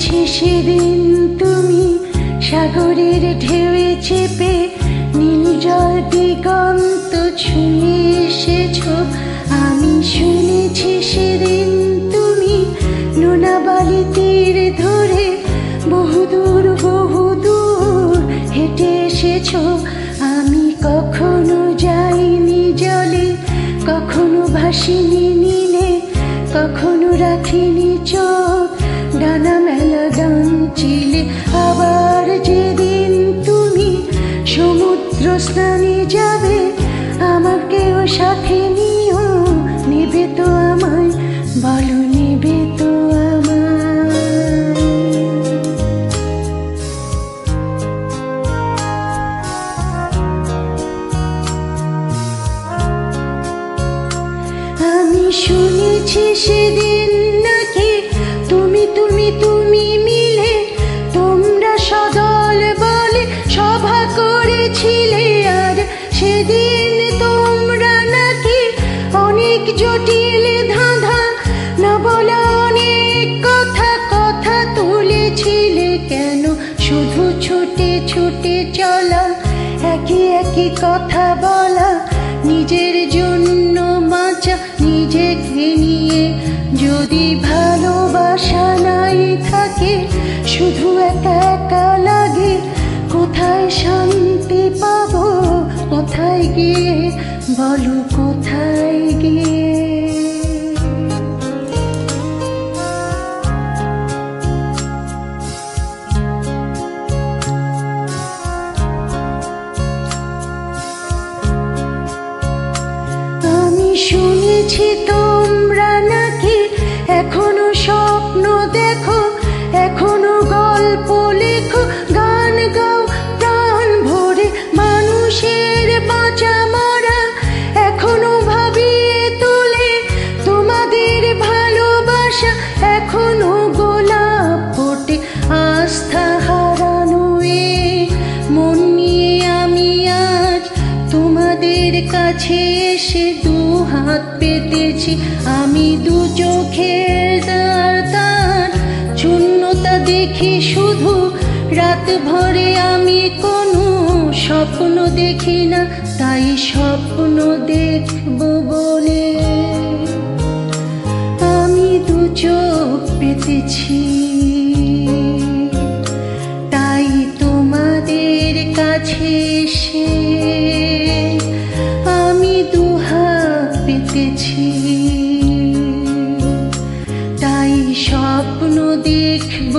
শুনেছি সেদিন তুমি সাগরের ঢেউয়ে চেপে নীল জল দিগন্ত ছুঁয়ে এসেছ। আমি শুনেছি সেদিন তুমি নোনা বালি তীর ধরে বহুদূর হেঁটে এসেছ। আমি কখনো যাইনি জলে, কখনো ভাসিনি নীলে, কখনো রাখিনি চোখ ডানা মেলা গান চিলে। আবার যেদিন তুমি সমুদ্র স্নানে যাবে আমাকেও সাথে নিও, নেবে তো আমায়, বলো নেবে তো আমায়। আমি শুনেছি সেদিন নাকি তুমি তুমি তুমি মিলে তোমরা সদল বলে সভা করেছিলে। আর সেদিন তোমরা নাকি অনেক জটিল ধাঁধা না বলা অনেক কথা কথা তুলেছিলে। কেন শুধু ছুটে ছুটে চলা, একই একই কথা বলা, নিজের জন্য বাঁচা নিজেকে নিয়ে। যদি ভালোবাসা নাই থাকে, শুধু একা একা লাগে, কোথায় শান্তি পাবো, কোথায় গিয়ে, বলো কোথায় গিয়ে। আমি শুনেছি তোমরা নাকি এখনো স্বপ্ন দেখো, এখনো গল্প লেখো, গান গাও প্রাণ ভরে, মানুষের বাঁচা মরা এখনো ভাবিয়ে তোলে। তোমাদের ভালোবাসা এখনো গোলাপ ফোটে। আস্থা হারানো এ মন নিয়ে আমি আজ তোমাদের কাছে এসে দু হাত পেতেছি। আমি দু চোখের তার শূন্যতা দেখি শুধু, রাত ভরে আমি কোনো স্বপ্ন দেখি না, তাই স্বপ্ন দেখব বলে আমি দু চোখ পেতেছি। তাই তোমাদের কাছে এসে আমি দু হাত পেতেছি। তাই স্বপ্ন দেখব